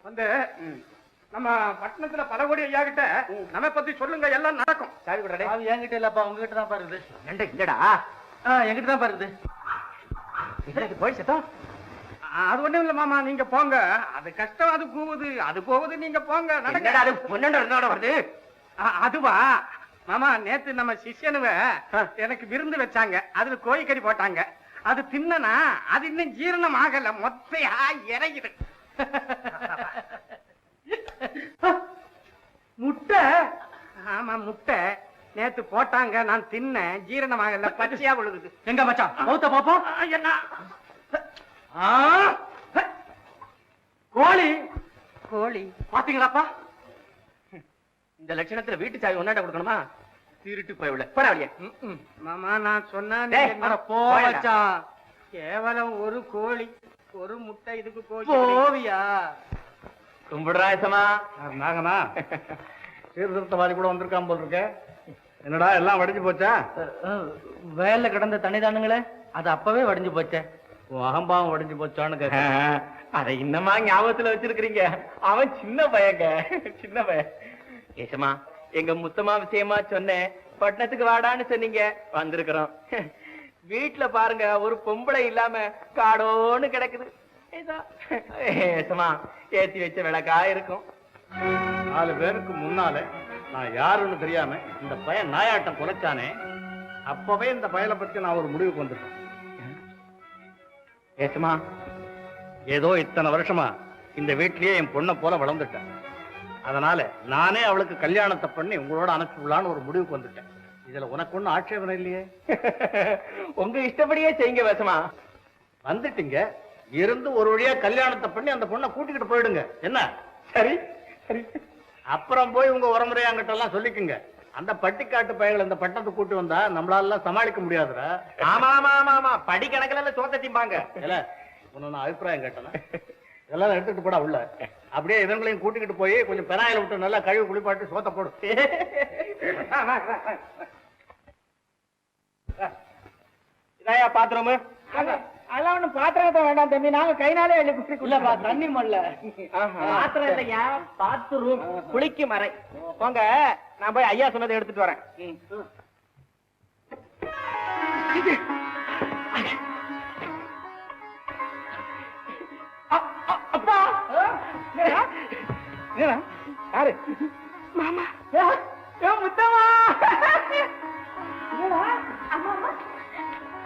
வந்து நம்ம பட்டணத்துல பல கோடி ஐயா கிட்ட நம்ம பத்தி சொல்லுங்க, எல்லாம் நடக்கும். சாவி விடுறே. என்கிட்ட இல்லப்பா, உங்ககிட்ட தான் பாருது. இல்லடா, என்கிட்ட தான் பாருது. போய் சத்தம். அது ஒண்ணும் இல்ல மாமா, நீங்க போங்க. அது கஷ்டம், அது போகுது, அது போகுது, நீங்க போங்க. வருது. அதுவா மாமா, நேத்து நம்ம சிஷ்யனுவ எனக்கு விருந்து வச்சாங்க. அதுல கோழிக்கறி போட்டாங்க. அது தின்னா அது இன்னும் ஜீரணம் ஆகல, மொத்தையா இறங்கிடு. முட்டை. ஆமா முட்டை நேத்து போட்டாங்க, நான் தின்னேன், ஜீரணம் ஆகல, பச்சையா விழுகுது. எங்க மச்சான் மௌத்த பாப்போம். என்ன கோழி? கோழி பாத்தீங்களாப்பா? இந்த லட்சணத்துல வீட்டு சாவி ஒன்னாட கொடுக்கணுமா? திருட்டு போய் பரவாயில்லையே. மாமா நான் சொன்னா கேவலம் ஒரு கோழி ஒரு முட்டை, இதுக்கு போவியா? கும்பிடுறாயசமா நாகனா சீர்திருத்தவாதி கூட வந்திருக்கான் போல் இருக்க. என்னடா எல்லாம் வடிஞ்சு போச்சா? வயல்ல கிடந்த தண்ணி தானுங்களே, அது அப்பவே வடிஞ்சு போச்சே. அகம்பாவம் வடிஞ்சு போச்சான்னு அதை இன்னமா ஞாபகத்துல வச்சிருக்கிறீங்க. அவன் சின்ன பையங்க, சின்ன பையன். ஏசமா, எங்க முத்தமா விஷயமா சொன்னேன், பட்டணத்துக்கு வாடான்னு சொன்னீங்க, வந்திருக்கிறோம். வீட்டுல பாருங்க, ஒரு பொம்பளை இல்லாம காடோன்னு கிடக்குது. ஏசமா, ஏத்தி வச்ச விளக்கா இருக்கும். 4 பேருக்கு முன்னால நான் யாருன்னு தெரியாம இந்த பையன் நாயாட்டம் குலைச்சானே, அப்பவே இந்த பயலை பத்தி நான் ஒரு முடிவுக்கு வந்துட்டேன். ஏசமா, ஏதோ இத்தனை வருஷமா இந்த வீட்லயே என் பொண்ணை போல வளர்ந்துட்டேன். அதனால நானே அவளுக்கு கல்யாணத்தை பண்ணி உங்களோட அனுப்பிவிடலான்னு ஒரு முடிவுக்கு வந்துட்டேன். இதுல உனக்கு ஒன்னும் ஆட்சேபனை இல்லையே? உங்க இஷ்டப்படியே செய்யுங்க வேசமா. வந்துட்டீங்க, இருந்து ஒரு வழியா கல்யாணத்தை பண்ணி அந்த பொண்ணை கூட்டிக்கிட்டு போயிடுங்க. என்ன? சரி சரி. அப்புறம் போய் உங்க உரமுறையாங்கிட்ட எல்லாம் சொல்லிக்குங்க. அந்த பட்டிக்காட்டு பையங்களை இந்த பட்டணத்துக்கு கூட்டி வந்தா நம்மளால சமாளிக்க முடியாதுடா. ஆமா ஆமா ஆமா ஆமா, படி கணக்குல சோத்த திம்பாங்க. இல்ல உன்ன அபிப்பிராயம் கேட்டேன். இதெல்லாம் எடுத்துட்டு போடா உள்ள. அப்படியே இவங்களையும் கூட்டிக்கிட்டு போய் கொஞ்சம் பெனாயில விட்டு நல்லா கழுவி குளிப்பாட்டு சோத்த போடு. இதாயா பாத்திரமு? அதெல்லாம் ஒண்ணும் பாத்திரத்தை வேண்டாம் தம்பி, நாங்க கைனாலே இல்லப்பா, தண்ணி மல்ல. பாத்திரம் இல்லையா, பாத்ரூம், குளிக்கும் அறை. போங்க, நான் போய் ஐயா சொன்னதை எடுத்துட்டு வரேன். அப்பா யாரு? மாமா. முத்தமா.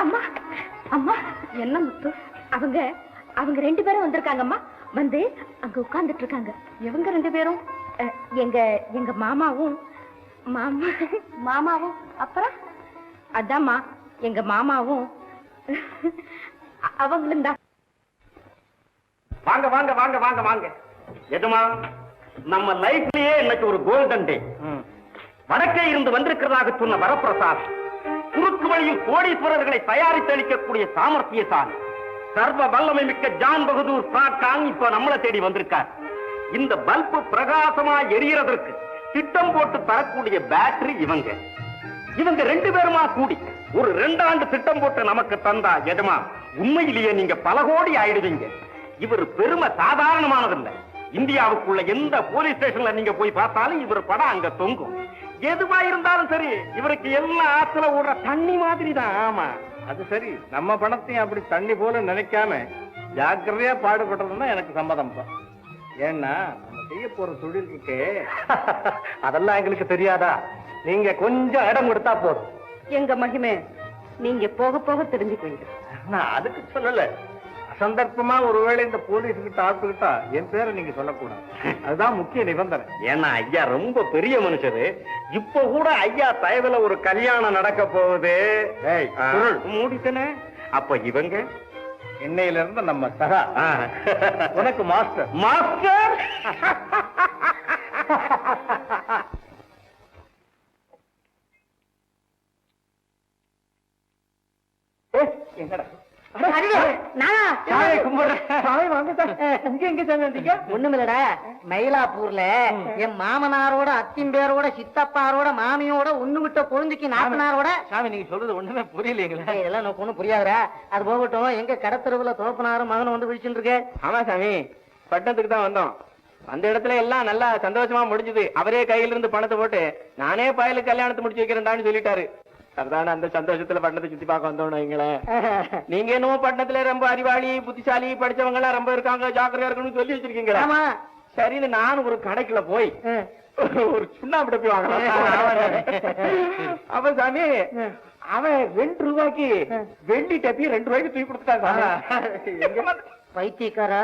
அம்மா அம்மா, என்ன முத்து? அவங்க 2 பேரும் வந்திருக்காங்கம்மா. வந்து அங்க உட்கார்ந்துட்டு இருக்காங்க. இவங்க 2 பேரும் எங்க மாமாவும் மாமாவும் அப்புறம் அதாம்மா எங்க மாமாவும் அவங்களும் தான். வாங்க வாங்க வாங்க வாங்க வாங்க. எதுமா, நம்ம லைஃப்லயே இன்னைக்கு ஒரு கோல்டன் டே. வடக்கே இருந்து வந்திருக்கிறதாக சொன்ன வரப்பிரசாத் குறுக்கு வழியில் கோடீஸ்வரர்களை தயாரித்து அளிக்கக்கூடிய சாமர்த்தியசாலி சர்வ வல்லமை மிக்க ஜான் பகதூர் சாக்கான் இப்ப நம்மளை தேடி வந்திருக்கார். இந்த பல்பு பிரகாசமா எரியறதற்கு திட்டம் போட்டு தரக்கூடிய பேட்டரி இவங்க 2 பேருமா கூடி ஒரு 2 ஆண்டு திட்டம் போட்டு நமக்கு தந்தா எதுமா, உண்மையிலேயே நீங்க பல கோடி ஆயிடுவீங்க. இவர் பெருமை சாதாரணமானதில்லை. இந்தியாவுக்குள்ள எந்த போலீஸ் ஸ்டேஷன்ல நீங்க போய் பார்த்தாலும் இவர் படம் அங்க தொங்கும். எதுவா இருந்தாலும் சரி, இவருக்கு எல்லாம் ஆத்துல ஓடுற தண்ணி மாதிரி தான். ஆமா, அது சரி. நம்ம பணத்தையும் அப்படி தண்ணி போல நினைக்காம ஜாக்கிரதையா பாடுபடுறதுன்னா எனக்கு சம்மதம் தான். ஏன்னா நம்ம செய்ய போற தொழில் இருக்கே, அதெல்லாம் எங்களுக்கு தெரியாதா? நீங்க கொஞ்சம் இடம் கொடுத்தா போதும். எங்க மகிமை நீங்க போக போக தெரிஞ்சுக்குவீங்க. நான் அதுக்கு சொல்லல, சந்தர்ப்பமா ஒருவேளை இந்த போலீஸ் கிட்ட ஆத்துக்கிட்டா என் பேரை நீங்க சொல்லக்கூடாது. அதுதான் முக்கிய நிபந்தனை. ஏன்னா ஐயா ரொம்ப பெரிய மனுஷரு. இப்ப கூட ஐயா தயவுல ஒரு கல்யாணம் நடக்க போகுது. மூடித்தனே. அப்ப இவங்க என்னையில இருந்து நம்ம சகா, உனக்கு மாஸ்டர். மாஸ்டர் என்னடா ஒண்ணுமில்லடா, மயிலாப்பூர்ல என் மாமனாரோட அத்திம்பேரோட சித்தப்பாரோட மாமியோட ஒண்ணு விட்ட கொழுந்துக்கு நாத்தனாரோட. சாமி, நீங்க சொல்றது ஒண்ணுமே புரியலீங்களா? இதெல்லாம் எனக்கு ஒண்ணும் புரியாதுரா. அது போகட்டும், எங்க கடத்தருவுல தோப்பனாரும் மகனும் வந்து விழிச்சுட்டு இருக்கு. ஆமா சாமி, பட்டணத்துக்கு தான் வந்தோம். அந்த இடத்துல எல்லாம் நல்லா சந்தோஷமா முடிஞ்சது. அவரே கையில இருந்து பணத்தை போட்டு நானே பயலுக்கு கல்யாணத்தை முடிச்சு வைக்கிறேன்டான்னு சொல்லிட்டாரு. அதுதானே அந்த சந்தோஷத்துல பட்டணத்தை சுத்தி பார்க்க வந்தோம் வைங்களேன். நீங்க என்னமோ பட்டணத்துல ரொம்ப அறிவாளி புத்திசாலி படிச்சவங்க எல்லாம் ரொம்ப இருக்காங்க, ஜாக்கிரதையா இருக்கணும்னு சொல்லி வச்சிருக்கீங்களா? சரின்னு நான் ஒரு கடைக்குள்ள போய் ஒரு சுண்ணாம்பு டப்பி வாங்கலாம். அப்ப சாமி அவன் 2 ரூபாய்க்கு வெள்ளி டப்பி 2 ரூபாய்க்கு தூக்கி கொடுத்துட்டாங்க. பைத்தியக்காரா,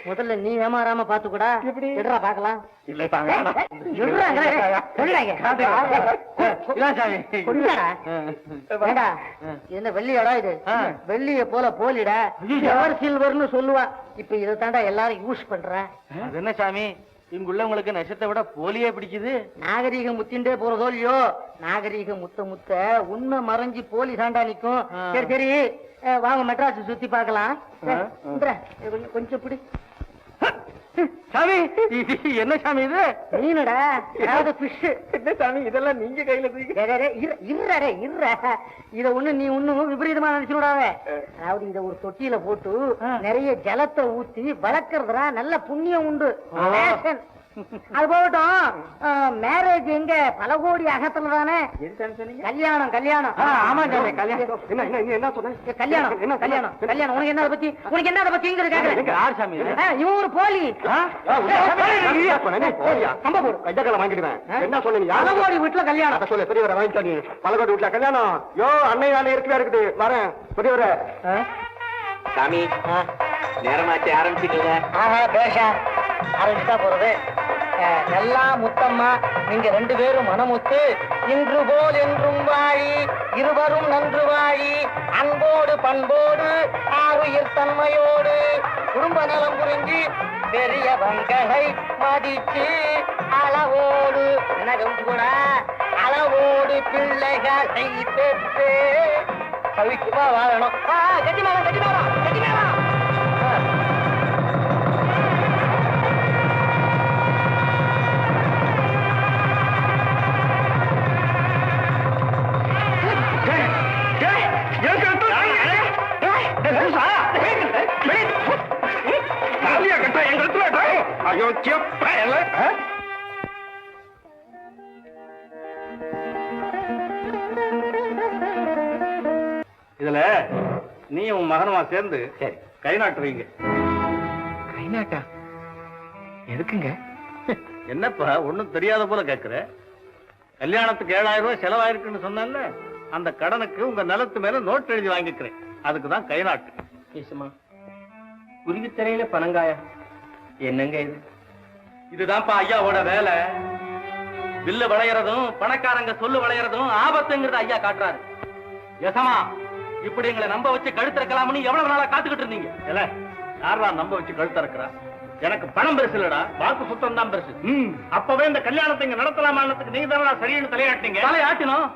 முதல்ல நீ ஏமாறாம பாத்துக்கூடா. எப்படி பாக்கலாம்? இல்ல என்ன வெள்ளியடா இது? வெள்ளிய போல போலிடா, எவர் சில்வர்னு சொல்லுவா. இப்ப இதை தாண்டா எல்லாரும் யூஸ் பண்ற. அது என்ன சாமி, இங்குள்ளவங்களுக்கு நட்சத்தை விட போலியே பிடிக்குது. நாகரீகம் முத்தின்றே போறதோ இல்லையோ, நாகரீகம் முத்த முத்த உண்மை மறைஞ்சு போலி தாண்டா நிக்கும். சரி சரி, வாங்க மெட்ராஸ் சுத்தி பார்க்கலாம். கொஞ்சம் பிடி சாமி. என்ன சாமி இது? மீனடா, அதாவது பிஷ். என்ன சாமி இதெல்லாம் நீங்க கையில இத ஒண்ணு நீ ஒண்ணும் விபரீதமா நினைச்சுடாவே. அதாவது இத ஒரு தொட்டியில போட்டு நிறைய ஜலத்தை ஊத்தி வளர்க்கறதுடா, நல்ல புண்ணியம் உண்டு. அது போகட்டும், மேரேஜ் எங்க? பல கோடி அகத்துல தானே கல்யாணம். கல்யாணம் ஆமா சாமி, கல்யாணம். என்ன சொன்ன? கல்யாணம் என்ன கல்யாணம்? கல்யாணம் உனக்கு என்ன பத்தி? உனக்கு என்ன அதை பத்தி கேக்குறேன்? யார் சாமி? இவன் ஒரு போலி. என்ன சொல்லுங்க? பலகோடி வீட்டுல கல்யாணம். சொல்லு பெரியவரை வாங்கிட்டாங்க. பலகோடி வீட்டுல கல்யாணம். யோ அன்னை வேலை இருக்குது, வரேன் பெரியவரை. சாமி நேரமாச்சு, ஆரம்பிச்சுக்கல. பேஷா ஆரம்பிச்சா போறது. எல்லாம் முத்தம்மா, நீங்க 2 பேரும் மனமுத்து. இன்று போல் என்றும் வாழி, இருவரும் நன்று வாழி, அன்போடு பண்போடு ஆறுயிர் தன்மையோடு குடும்ப நலம் புரிஞ்சு பெரியவங்களை மதிச்சு அளவோடு கூட அளவோடு பிள்ளைகளை பெற்று கவிக்குமா வாழணும். கட்டி மேலம் கட்டி மேலம் கட்டி மேலம். இதுல நீ உன் மகனுமா சேர்ந்து சரி கை நாட்டு வைங்க. கை நாட்டா? எதுக்குங்க? என்னப்பா ஒண்ணும் தெரியாத போல கேக்குற? கல்யாணத்துக்கு 7000 ரூபாய் செலவாயிருக்குன்னு சொன்னேன்ல, அந்த கடனுக்கு உங்க நிலத்து மேல நோட் எழுதி வாங்கிக்கிறேன். அதுக்குதான் கை நாட்டு. ஏசுமா, குருவித்தரையில பனங்காயா? என்னங்க இது? இதுதான்ப்பா ஐயாவோட வேலை. வில்லு விளையறதும் பணக்காரங்க சொல்லு விளையறதும் ஆபத்துங்கிறத ஐயா காட்டுறாரு. யசமா, இப்படி எங்களை நம்ப வச்சு கழுத்திறக்கலாம்னு எவ்வளவு நாளா காத்துக்கிட்டு இருந்தீங்க? இல்ல யாரா நம்ப வச்சு கழுத்திறக்கிறா? எனக்கு பணம் பெருசு இல்லடா, வாக்கு சுத்தம் தான் பெருசு. அப்பவே இந்த கல்யாணத்தை இங்க நடத்தலாமான்னதுக்கு நீங்க தானே சரின்னு தலையாட்டிங்க. தலையாட்டினோம்.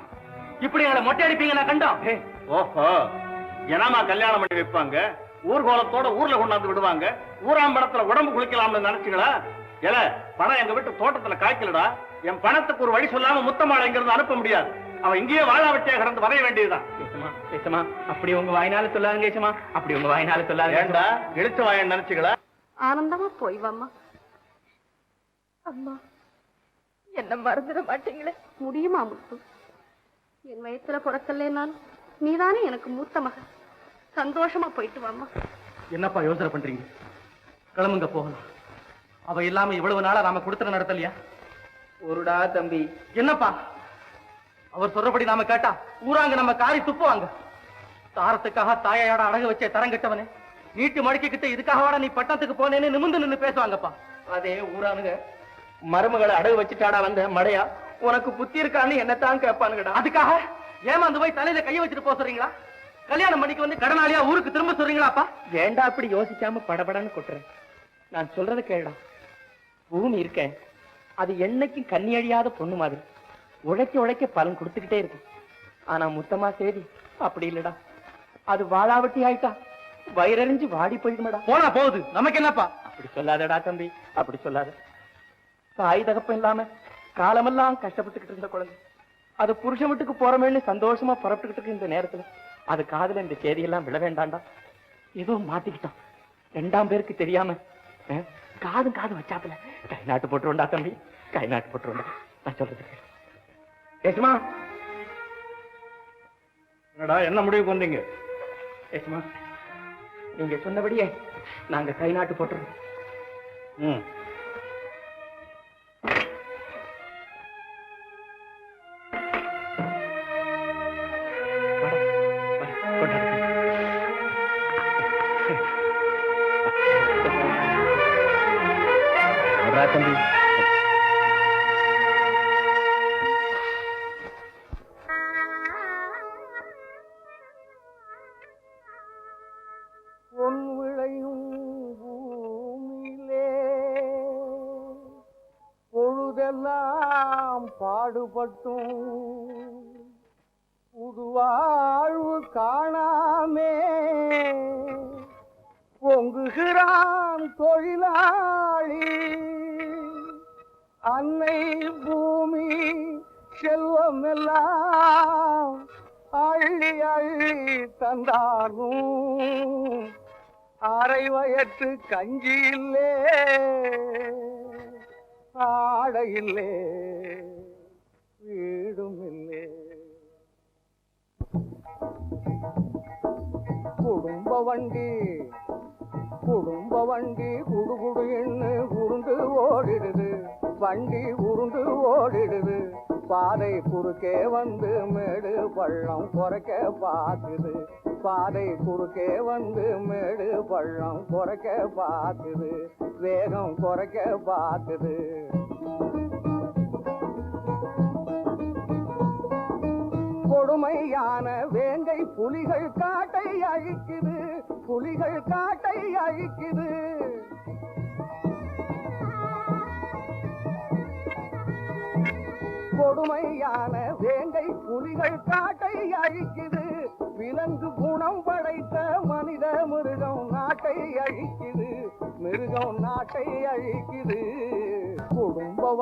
இப்படி எங்களை மொட்டை அடிப்பீங்க நான் கண்டோம். ஓஹோ, என்னமா கல்யாணம் பண்ணி வைப்பாங்க, ஊர்கோலத்தோட ஊர்ல கொண்டாந்து விடுவாங்க, ஊராம்படத்துல உடம்பு குளிக்கலாம்னு நினைச்சுங்களா? ஏல பணம் எங்க வீட்டு தோட்டத்துல காய்க்கலடா. என் பணத்துக்கு ஒரு வழி சொல்லாம முத்தமாளை இங்க இருந்து அனுப்ப முடியாது. அவன் இங்கேயே வாழா வட்டியா கிடந்து வரைய வேண்டியதுதான். அப்படி உங்க வாய்னால சொல்லாதுங்க ஏசமா, அப்படி உங்க வாய்னால சொல்லாது. ஏண்டா இழுச்ச வாயன் நினைச்சுங்களா? ஆனந்தமா போய் வாம்மா. அம்மா, என்ன மறந்துட மாட்டீங்களே? முடியுமா முத்து? என் வயசுல பிறக்கலேனாலும் நீதானே எனக்கு மூத்த மகன். சந்தோஷமா போயிட்டு வாம்மா. என்னப்பா யோசனை பண்றீங்க? கிளம்புங்க போகலாம். அவ இல்லாம இவ்வளவு நாளா நாம கொடுத்துற நடத்தலையா? ஒருடா தம்பி. என்னப்பா அவர் சொல்றபடி நாம கேட்டா ஊராங்க நம்ம காரி துப்புவாங்க. தாரத்துக்காக தாயாட அடகு வச்ச தரங்கட்டவனே, நீட்டு மடிக்கிட்ட இதுக்காக நீ பட்டணத்துக்கு போனேன்னு நிமிந்து நின்னு பேசுவாங்கப்பா. அதே ஊரானுங்க மருமகளை அடகு வச்சுட்டாடா வந்த மடையா, உனக்கு புத்தி இருக்கான்னு என்னத்தான் கேட்பானுங்கடா. அதுக்காக ஏமாந்து போய் தலையில கைய வச்சுட்டு போக சொல்றீங்களா? கல்யாணம் பண்ணிக்கு வந்து கடனாளியா ஊருக்கு திரும்ப சொல்றீங்களாப்பா? ஏண்டா அப்படி யோசிக்காம படபடன்னு கொட்டுறேன். நான் சொல்றத கேளுடா. பூமி இருக்க, அது என்னைக்கும் கண்ணி அழியாத பொண்ணு மாதிரி உழைக்க உழைக்க பலன் கொடுத்துக்கிட்டே இருக்கு. ஆனா முத்தமா சேதி அப்படி இல்லடா. அது வாழாவட்டி ஆயிட்டா வயிறறிஞ்சு வாடி போயிடுமாடா. போனா போகுது, நமக்கு என்னப்பா? அப்படி சொல்லாதடா தம்பி, அப்படி சொல்லாத. தாய் தகப்பம் இல்லாம காலமெல்லாம் கஷ்டப்பட்டுக்கிட்டு இருந்த குழந்தை அது புருஷன் வீட்டுக்கு போறமேன்னு சந்தோஷமா புறப்பட்டுக்கிட்டு இருக்கு. இந்த நேரத்துல அது காதுல இந்த செய்தியெல்லாம் விழ வேண்டாண்டா. ஏதோ மாத்திக்கிட்டோம். 2ஆம் பேருக்கு தெரியாம காது வச்சாப்புல கை நாட்டு போட்டுருண்டா தம்பி, கை நாட்டு போட்டுருண்டா. நான் சொல்றது ஏசுமா. என்னடா என்ன முடிவுக்கு வந்தீங்க? ஏசுமா, நீங்க சொன்னபடியே நாங்க கை நாட்டு போட்டுறோம். ம். தம்பி, பொன் விளையும் பூமியிலே பொழுதெல்லாம் பாடுபட்டும் புதுவாழ்வு காணாமே பொங்குகிறான் தொழிலாளி. அன்னை பூமி செல்வம் எல்லாம் அள்ளி அள்ளி தந்தாலும் அரை வயற்று கஞ்சி இல்லே, ஆடை இல்லே, வீடும் இல்லே. குடும்ப வண்டி குடுகுடு எண்ணு உருண்டு ஓடிடுது, வண்டி உருண்டு ஓடிடுது. பாதை குறுக்கே வந்து மேடு பள்ளம் குறைக்க பார்க்குது, பாதை குறுக்கே வந்து மேடு பள்ளம் குறைக்க பார்க்குது, வேகம் குறைக்க பார்க்குது. கொடுமையான வேங்கை புலிகள் காட்டை அழிக்குது, புலிகள் காட்டை அழிக்குது. கொடுமையான வேங்கை புலிகள் காட்டை அழிக்குது, விலங்கு குணம் படைத்த மனித மிருகம் நாட்டை அழிக்குது, மிருகம் நாட்டை அழிக்குது. குடும்ப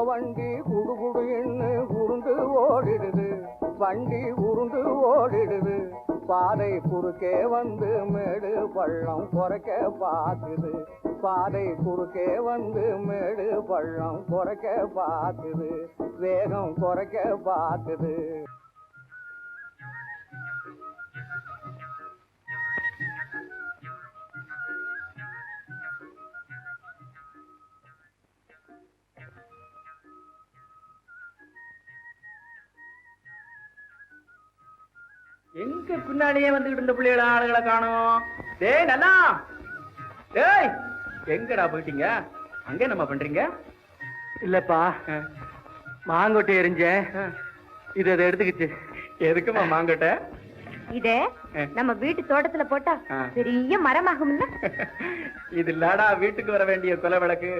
வண்டி குடுகுடு எண்ணு உருண்டு ஓடிடுது, வண்டி உருண்டு ஓடிடுது. பாதை குறுக்கே வந்து மேடு பள்ளம் குறைக்க பார்க்குது, பாதை குறுக்கே வந்து மேடு பள்ளம் குறைக்க பார்க்குது, வேகம் குறைக்க பார்க்குது. எங்க பின்னாடியே வந்துகிட்டு இருந்த பிள்ளைகள ஆளுகளை காணோம். டேய் நல்லா, டேய் எங்கடா போயிட்டீங்க? அங்கே நம்ம பண்றீங்க? இல்லப்பா, மாங்கொட்டை எரிஞ்சேன், இது அதை எடுத்துக்கிச்சு. எதுக்குமா மாங்கட்ட? இதே நம்ம வீட்டு தோட்டத்துல போட்டா பெரிய மரமாகும்ல. இது இல்லடா வீட்டுக்கு வர வேண்டிய கொலை விளக்கு.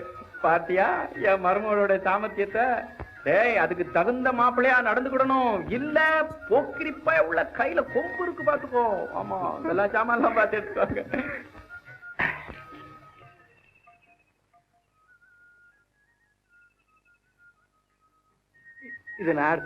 பாத்தியா என் மருமகளோட சாமர்த்தியத்தை? டேய், அதுக்கு தகுந்த மாப்பிள்ளையா நடந்துக்கிடணும், இல்ல போக்கிரிப்பா உள்ள கையில கொம்பு இருக்கு பாத்துக்கோ. ஆமா, எல்லா சாமான்லாம் பார்த்து எடுத்துவாங்க. இது நான்